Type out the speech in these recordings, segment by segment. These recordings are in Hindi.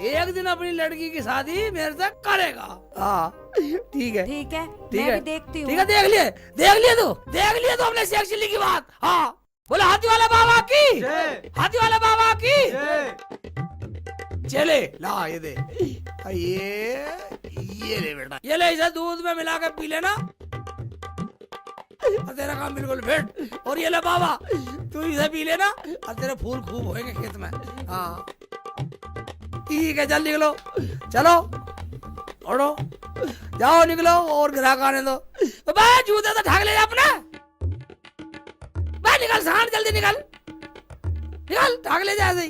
एक दिन अपनी लड़की की शादी मेरे से करेगा। हाँ ठीक है ठीक है, ठीक मैं है भी देखती हूँ। ठीक है, देख लिए तो हमने शेख चिल्ली की बात। हाँ बोला हाथी वाला बाबा की, हाथी वाला बाबा की। चले ला ये दे, ये ले बेटा, ये ले, इसे दूध में मिला के पी लेना, तेरा काम बिल्कुल फिट। और ये ले बाबा, तू इसे पी लेना और तेरे फूल खूब होएंगे खेत में। हाँ ठीक है, चल निकलो, चलो उठो, जाओ निकलो और ग्राहक आने दो। तो भाई जूते तो ढक ले अपने, भाई निकल सांड, जल्दी निकल निकल, ढक ले जा सही।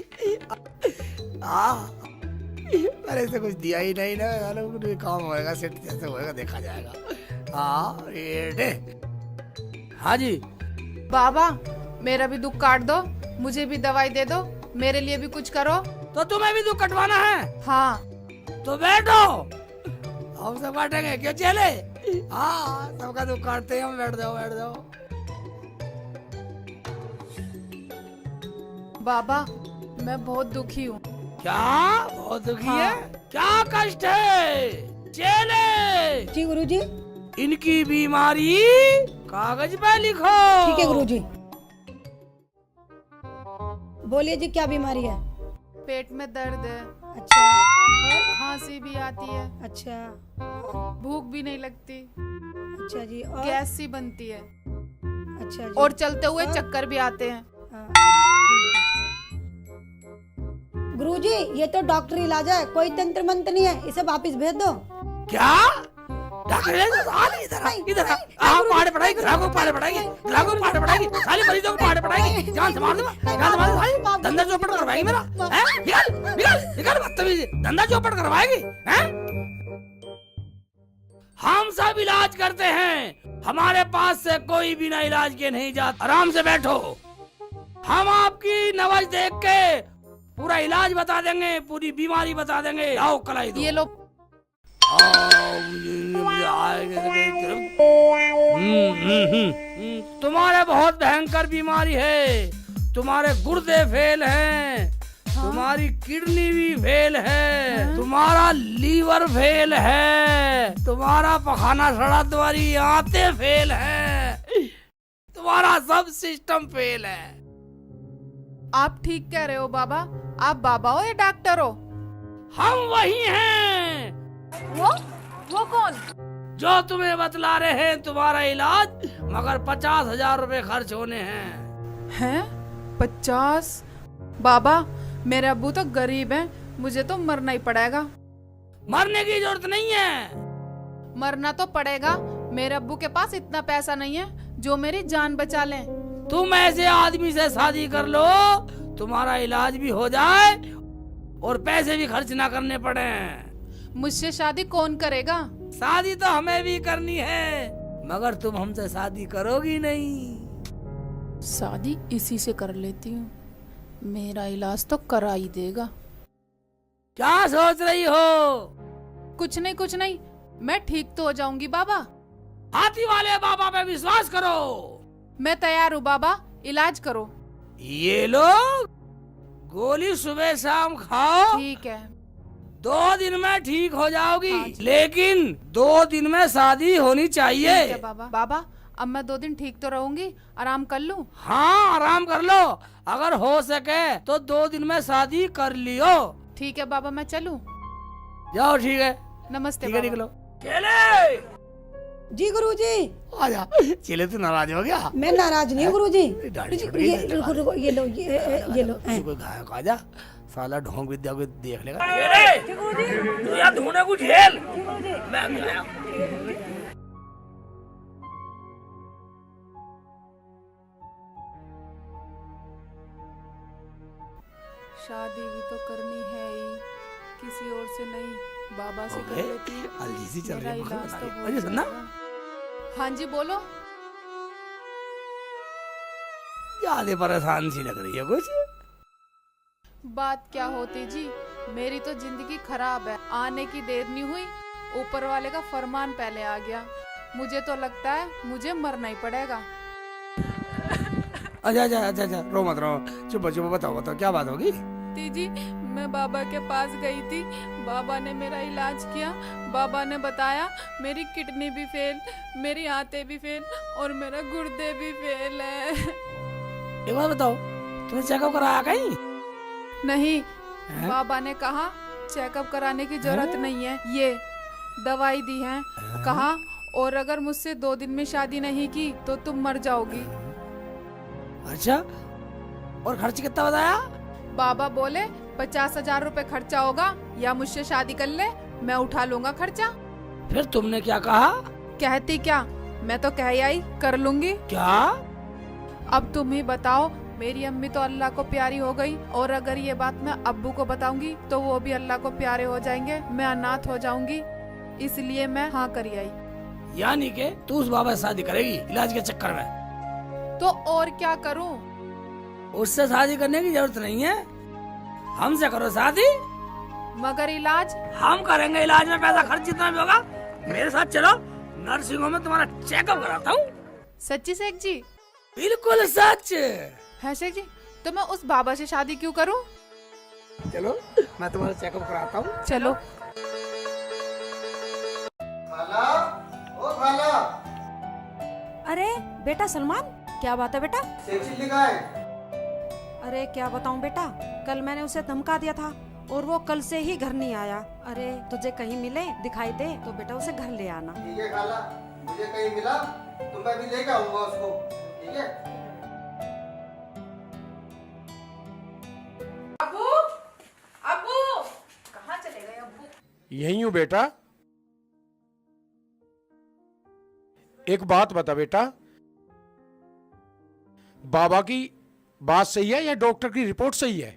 अरे इसे कुछ दिया ही नहीं ना, काम होएगा सेट जैसे होएगा देखा जाएगा। हाँ रेडे। हाँ जी बाबा, मेरा भी दुख काट दो, मुझे भी दवाई दे दो, मेरे लिए भी कुछ करो। तो तुम्हें भी दुख कटवाना है? हाँ। तो बैठो, हम सब काटेंगे, क्यों चले? हाँ सबका दुख काटते हैं हम, बैठ जाओ बैठ जाओ। बाबा मैं बहुत दुखी हूँ। क्या बहुत दुखी हाँ। है? क्या कष्ट है? चले जी गुरुजी। इनकी बीमारी कागज पे लिखो। ठीक है गुरुजी। बोलिए जी, क्या बीमारी है? पेट में दर्द है, अच्छा खांसी भी आती है, अच्छा भूख भी नहीं लगती, अच्छा जी। और गैस सी बनती है, अच्छा जी। और चलते हुए चक्कर भी आते हैं। हाँ, गुरुजी ये तो डॉक्टरी इलाज है, कोई तंत्र मंत्र नहीं है, इसे वापस भेज दो। क्या? डॉक्टर इधर इधर पहाड़े पड़ाएगी, ग्राहकों को पहाड़े पड़ाएगी, ग्राहकों को पहाड़े पड़ाएगी, सारे मरीजों को पहाड़े पड़ाएगी, जान संभाल दो, जान संभाल दो भाई, धंधा चौपट करवाएगी मेरा, हैं? निकल निकल निकल, बदतमीज, धंधा चौपट करवाएगी, हैं? हम सब इलाज करते हैं, हमारे पास से कोई बिना इलाज के नहीं जाता। आराम से बैठो, हम आपकी नवज देख के पूरा इलाज बता देंगे, पूरी बीमारी बता देंगे। आओ कलाई दो। ये लो। तुम्हारे बहुत भयंकर बीमारी है, तुम्हारे गुर्दे फेल हैं, तुम्हारी किडनी भी फेल है, तुम्हारा लीवर फेल है, तुम्हारा पखाना सड़ा, तुम्हारी आंतें फेल है, तुम्हारा सब सिस्टम फेल है। आप ठीक कह रहे हो बाबा, आप बाबा हो या डॉक्टर हो? हम वही हैं वो कौन? जो तुम्हें बतला रहे हैं तुम्हारा इलाज, मगर 50,000 रुपए खर्च होने हैं। हैं? 50? बाबा मेरे अब्बू तो गरीब हैं, मुझे तो मरना ही पड़ेगा। मरने की जरूरत नहीं है। मरना तो पड़ेगा, मेरे अब्बू के पास इतना पैसा नहीं है जो मेरी जान बचा लें। तुम ऐसे आदमी से शादी कर लो, तुम्हारा इलाज भी हो जाए और पैसे भी खर्च ना करने पड़े। मुझसे शादी कौन करेगा? शादी तो हमें भी करनी है, मगर तुम हमसे शादी करोगी नहीं। शादी इसी से कर लेती हूँ, मेरा इलाज तो करा ही देगा। क्या सोच रही हो? कुछ नहीं, मैं ठीक तो हो जाऊंगी बाबा। हाथी वाले बाबा पे विश्वास करो। मैं तैयार हूँ बाबा, इलाज करो। ये लो गोली सुबह शाम खाओ, ठीक है। 2 दिन में ठीक हो जाओगी। हाँ जी। लेकिन 2 दिन में शादी होनी चाहिए। ठीक है बाबा। बाबा अब मैं 2 दिन ठीक तो रहूंगी, आराम कर लूं? हाँ आराम कर लो, अगर हो सके तो 2 दिन में शादी कर लियो। ठीक है बाबा, मैं चलूं? जाओ ठीक है, नमस्ते ठीक है बाबा। निकलो। चले जी गुरुजी। आजा। चले तू नाराज हो गया? मैं नाराज नहीं हूँ गुरुजी। दाढ़ी जी, छोड़ गई ये है, रुको रुको, ये लो ये लो। तू कोई गायक आजा, साला ढोंग विद्या को देख लेगा। तू यहाँ ढूंढे कुछ हेल, मैं गया। शादी भी तो करनी है ही, किसी और से नहीं, बाबा से कर लेती हूँ। अलजी चल मेरा रही है, इलाज तो हो अरे सुनना, जाएगा। हाँ जी बोलो। ज्यादा परेशान सी लग रही है कुछ। बात क्या होती जी, मेरी तो जिंदगी खराब है, आने की देर नहीं हुई, ऊपर वाले का फरमान पहले आ गया। मुझे तो लगता है मुझे मरना ही पड़ेगा। अच्छा रो मत रो, चुप बताओ क्या बात होगी? तीजी मैं बाबा के पास गई थी, बाबा ने मेरा इलाज किया। बाबा ने बताया मेरी किडनी भी फेल, मेरी आंतें भी फेल और मेरा गुर्दे भी फेल है। एक बात बताओ, तुमने चेकअप कराया कहीं? नहीं, हैं? बाबा ने कहा चेकअप कराने की जरूरत नहीं है, ये दवाई दी है, कहा और अगर मुझसे 2 दिन में शादी नहीं की तो तुम मर जाओगी। अच्छा, और खर्च कितना बताया? बाबा बोले 50,000 रुपए खर्चा होगा, या मुझसे शादी कर ले, मैं उठा लूंगा खर्चा। फिर तुमने क्या कहा? कहती क्या, मैं तो कह ही आई कर लूंगी। क्या? अब तुम ही बताओ, मेरी अम्मी तो अल्लाह को प्यारी हो गई, और अगर ये बात मैं अब्बू को बताऊंगी तो वो भी अल्लाह को प्यारे हो जाएंगे, मैं अनाथ हो जाऊंगी, इसलिए मैं हाँ करी आई। यानी कि तू उस बाबा से शादी करेगी इलाज के चक्कर में? तो और क्या करूं? उससे शादी करने की जरूरत नहीं है, हमसे करो शादी, मगर इलाज? हम करेंगे इलाज में पैसा खर्च जितना भी होगा। मेरे साथ चलो, नर्सिंग होम में तुम्हारा चेकअप कराता हूँ। सच्ची शेख जी? बिल्कुल सच है शेख जी, तो मैं उस बाबा से शादी क्यों करूं? चलो, मैं तुम्हारा चेकअप कराता हूँ। चलो। खाला, ओ खाला, अरे बेटा सलमान, क्या बात है बेटा? सेक्सी लिखा है। अरे क्या बताऊं बेटा, कल मैंने उसे धमका दिया था और वो कल से ही घर नहीं आया। अरे तुझे कहीं मिले दिखाई दे तो बेटा उसे घर ले आना। ठीक है खाला, मुझे कहीं मिला तो मैं भी लेकर आऊंगा उसको, ठीक है? अब्बू, अब्बू, कहाँ चले गए अब्बू? यही हूँ बेटा। एक बात बता बेटा, बाबा की बात सही है या डॉक्टर की रिपोर्ट सही है?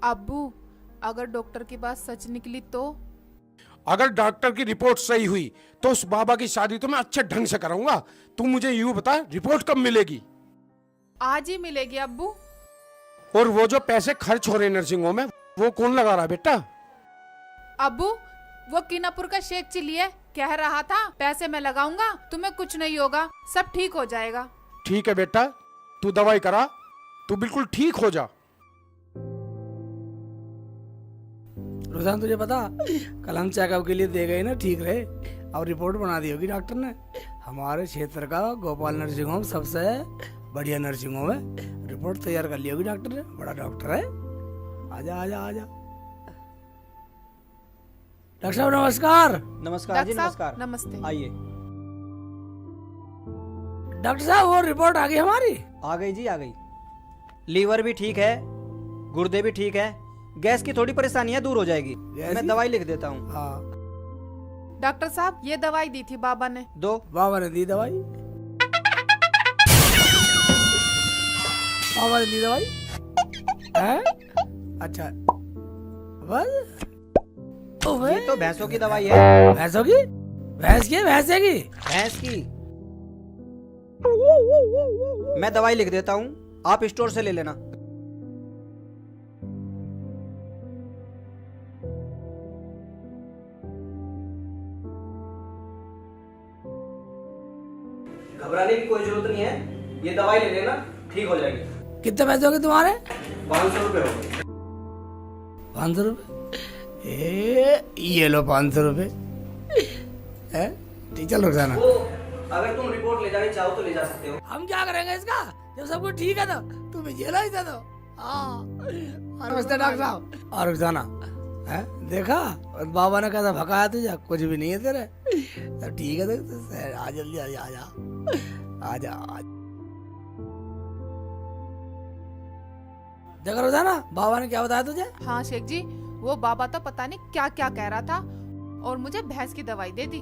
अब्बू, अगर डॉक्टर की बात सच निकली तो? अगर डॉक्टर की रिपोर्ट सही हुई तो उस बाबा की शादी तो मैं अच्छे ढंग से कराऊंगा। तू मुझे यूं बता, रिपोर्ट कब मिलेगी? आज ही मिलेगी अब्बू। और वो जो पैसे खर्च हो रहे नर्सिंग होम में, वो कौन लगा रहा है बेटा? अब्बू, वो कीनापुर का शेख चिल्ली है, कह रहा था पैसे मैं लगाऊंगा, तुम्हें कुछ नहीं होगा, सब ठीक हो जाएगा। ठीक है बेटा, तू दवाई करा, तू बिल्कुल ठीक हो जा। रुझान, तुझे पता, कल हम चेकअप के लिए दे गए ना, ठीक रहे, और रिपोर्ट बना दी होगी डॉक्टर ने। हमारे क्षेत्र का गोपाल नर्सिंग होम सबसे बढ़िया नर्सिंग होम है, रिपोर्ट तैयार कर ली होगी डॉक्टर ने, बड़ा डॉक्टर है। आजा आजा आजा। डॉक्टर साहब नमस्कार। नमस्कार जी, डॉक्टर साहब, नमस्कार। नमस्ते। आइए। डॉक्टर साहब, वो रिपोर्ट आ गई हमारी? आ गई जी, आ गई। लीवर भी ठीक है, गुर्दे भी ठीक है, गैस की थोड़ी परेशानी है, दूर हो जाएगी। गैस मैं की? दवाई लिख देता हूँ। हाँ, डॉक्टर साहब, ये दवाई दी थी बाबा ने। दो। बाबा ने दी दवाई? बाबा ने दी दवाई है? अच्छा, बस? ओए, ये तो भैंसों की दवाई है। भैंसों की? भैंस की? भैंसे की? भैंस की। मैं दवाई लिख देता हूँ, आप स्टोर से ले लेना। घबराने की कोई जरूरत नहीं है, ये दवाई ले लेना, ठीक हो जाएगी। कितने पैसे हो गए तुम्हारे? 500 रुपए हो गए। 500 रुपए? ये लो 500 रुपए। ठीक, चलो रोजाना। वो अगर तुम रिपोर्ट ले जानी चाहो तो ले जा सकते हो। हम क्या करेंगे इसका, जब सब कुछ ठीक है तो तुम्हें जेल ही दे दो। हाँ, नमस्ते डॉक्टर साहब। और रोजाना है, देखा बाबा ने कैसा भगाया तुझे, कुछ भी नहीं है तेरे। तो ठीक है, तो आ जल्दी आ जा, आ जा, आ जा। देखा रोजाना, बाबा ने क्या बताया तुझे? हाँ शेख जी, वो बाबा तो पता नहीं क्या क्या कह रहा था, और मुझे भैंस की दवाई दे दी।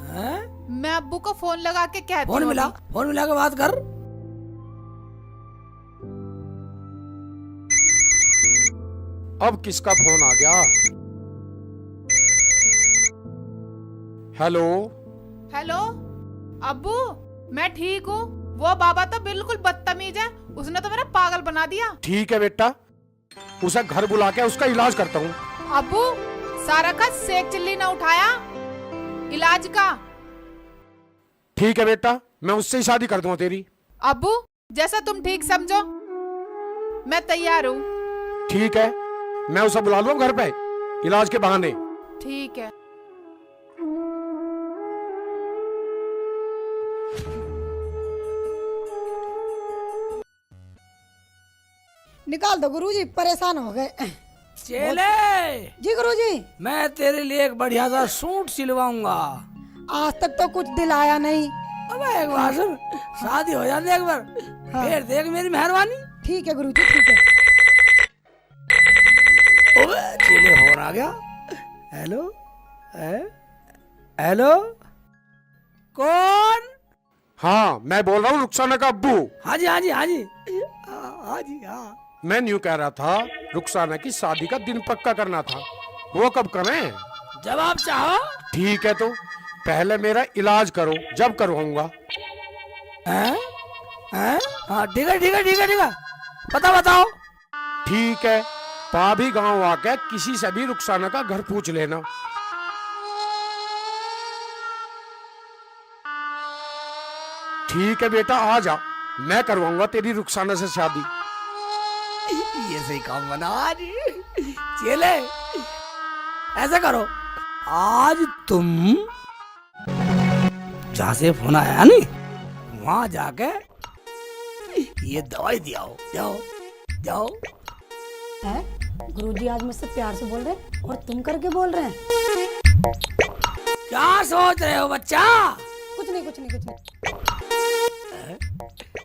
हैं? मैं अब्बू को फोन लगा के कहती फोन हूँ मिला? अभी। फोन मिला के बात कर। अब किसका फोन आ गया? हेलो। हेलो अब्बू, मैं ठीक हूँ। वो बाबा तो बिल्कुल बदतमीज है, उसने तो मेरा पागल बना दिया। ठीक है बेटा, उसे घर बुला के उसका इलाज करता हूँ। अब्बू, सारा का शेख चिल्ली ना उठाया इलाज का। ठीक है बेटा, मैं उससे ही शादी कर दूंगा तेरी। अब्बू, जैसा तुम ठीक समझो, मैं तैयार हूँ। ठीक है, मैं उसे बुला लूं घर पे इलाज के बहाने। ठीक है। निकाल दो गुरुजी, परेशान हो गए। चेले, जी गुरुजी। मैं तेरे लिए एक बढ़िया सा सूट सिलवाऊंगा। आज तक तो कुछ दिलाया नहीं। अब एक बार सुन, शादी हो जाने एक बार, फिर देख मेरी मेहरबानी। ठीक है गुरुजी, ठीक है। ओए चेले फोन आ गया। हेलो, हेलो, कौन? हाँ मैं बोल रहा हूँ रुखसाना का अब्बू। हाँ जी, हाँ जी, हाँ जी, हाँ जी, हाँ। मैं न्यू कह रहा था रुखसाना की शादी का दिन पक्का करना था, वो कब करें? जब आप चाहो। ठीक है, तो पहले मेरा इलाज करो, जब करवाऊंगा। हैं? हैं? हाँ ठीक है, ठीक है, ठीक है, ठीक है, पता बताओ। ठीक है, पाभी गांव आके किसी से भी रुखसाना का घर पूछ लेना। ठीक है बेटा, आ जा, मैं करवाऊंगा तेरी रुखसाना से शादी। ये सही काम बना आज। चेले, ऐसा करो, आज तुम जहाँ से फोन आया नहीं वहां जाके ये दवाई दियाओ, जाओ जाओ। है गुरुजी आज मुझसे प्यार से बोल रहे हैं और तुम करके बोल रहे हैं। क्या सोच रहे हो बच्चा? कुछ नहीं, कुछ नहीं, कुछ नहीं।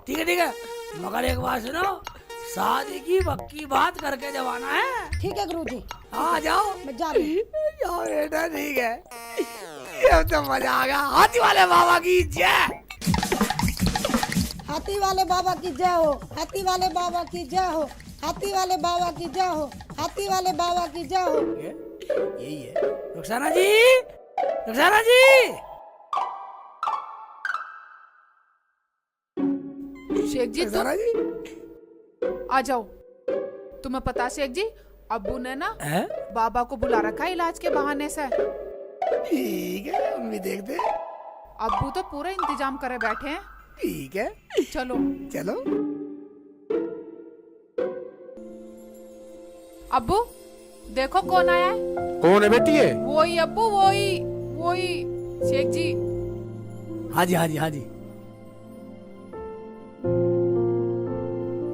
ठीक है, ठीक है, मगर एक बात सुनो, शादी की पक्की बात करके जब आना है। ठीक है गुरुजी, आ जाओ। मैं जा रही हूँ। जाओ बेटा, ठीक है। ये तो मजा आ गया। हाथी वाले बाबा की जय। हाथी वाले बाबा की जय हो, हाथी वाले बाबा की जय हो, हाथी वाले बाबा की जय हो, हाथी वाले बाबा की जय हो। यही है। रुखसाना जी, रुखसाना जी। शेख जी, रुखसाना जी। आ जाओ। तुम्हें पता शेख जी, अब्बू ने ना हैं? बाबा को बुला रखा है इलाज के बहाने से। ठीक है, हम भी देखते हैं। अब्बू तो पूरा इंतजाम करे बैठे हैं। ठीक है, चलो चलो। अब्बू, देखो कौन आया है। कौन है बेटी ये? वही अब्बू, वही वही शेख जी। हाँ जी, हाँ जी, हाँ जी।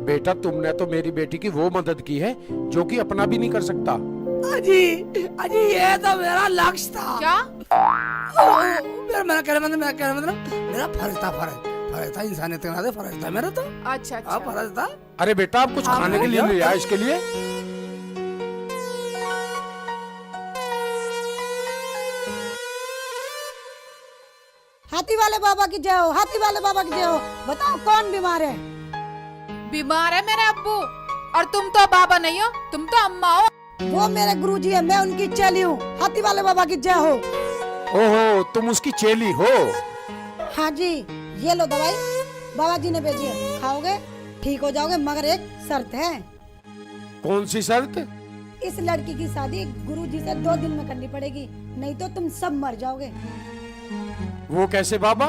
बेटा तुमने तो मेरी बेटी की वो मदद की है जो कि अपना भी नहीं कर सकता। अजी, अजी ये तो मेरा लक्ष्य था। क्या? मेरा कहने मतलब मेरा फर्ज था, फर्ज था, इंसानियत के नाते फर्ज था मेरा तो। अच्छा हाँ, अच्छा। फर्ज था। अरे बेटा आप कुछ खाने के लिए ले आए इसके लिए। हाथी वाले बाबा की जय हो, हाथी वाले बाबा की जय हो। बताओ कौन बीमार है? बीमार है मेरे अब्बू, और तुम तो बाबा नहीं हो, तुम तो अम्मा हो। वो मेरे गुरुजी है, मैं उनकी चेली हूँ। हाथी वाले बाबा की जय हो। ओहो, तुम उसकी चेली हो? हाँ जी, ये लो दवाई, बाबा जी ने भेजी है, खाओगे ठीक हो जाओगे, मगर एक शर्त है। कौन सी शर्त? इस लड़की की शादी गुरुजी से 2 दिन में करनी पड़ेगी, नहीं तो तुम सब मर जाओगे। वो कैसे बाबा?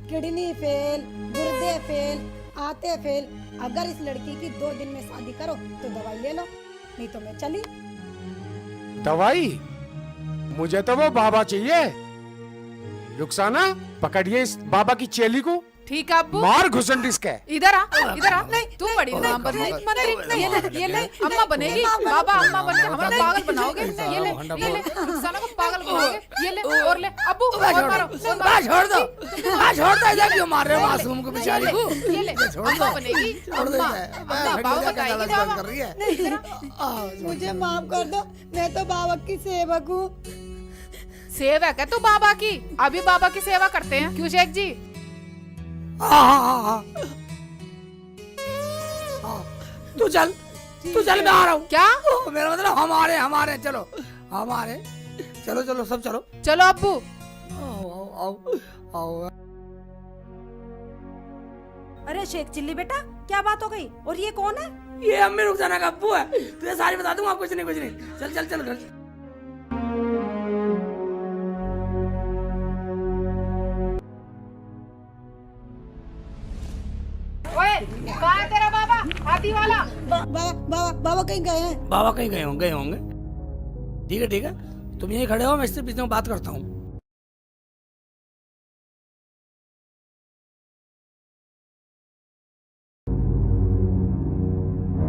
किडनी फेल, गुर्दे फेल, आते फेल। अगर इस लड़की की 2 दिन में शादी करो तो दवाई ले लो, नहीं तो मैं चली। दवाई? मुझे तो वो बाबा चाहिए। रुखसाना पकड़िए इस बाबा की चेली को, ठीक है अब्बू। मार घुसन इसके। इधर आ, इधर आ। तू बड़ी नाम बदली मंत्री। ये ले अम्मा बनेगी, बाबा अम्मा बन के हमें पागल बनाओगे। ये ले रुखसाना को पागल बनाओगे। ये ले और ले अब्बू, और मारो, और मारो। छोड़ दो, छोड़ दो। इधर क्यों मार रहे हो मासूम को, बेचारी को? ये ले अम्मा बनेगी, अम्मा बाबा बताएगी बाबा। कर रही है। मुझे माफ कर दो, मैं तो बाबा की सेवक हूँ। सेवक है तू बाबा की? अभी बाबा की सेवा करते हैं, क्यों शेख जी? हाँ। तू चल, मैं आ रहा हूँ। क्या? मेरा मतलब हमारे चलो, चलो सब चलो। चलो अब्बू। आओ। अरे शेख चिल्ली बेटा, क्या बात हो गई? और ये कौन है? ये अम्मी रुखसाना का अब्बू है। तुझे सारी बता दूंगा, कुछ नहीं। चल घर। ओए, कहाँ है तेरा बाबा? हाथी वाला। बाबा बाबा बाबा कहीं गए हैं? बाबा कहीं गए होंगे। ठीक है, तुम यहीं खड़े हो, मैं इससे बीच में बात करता हूँ।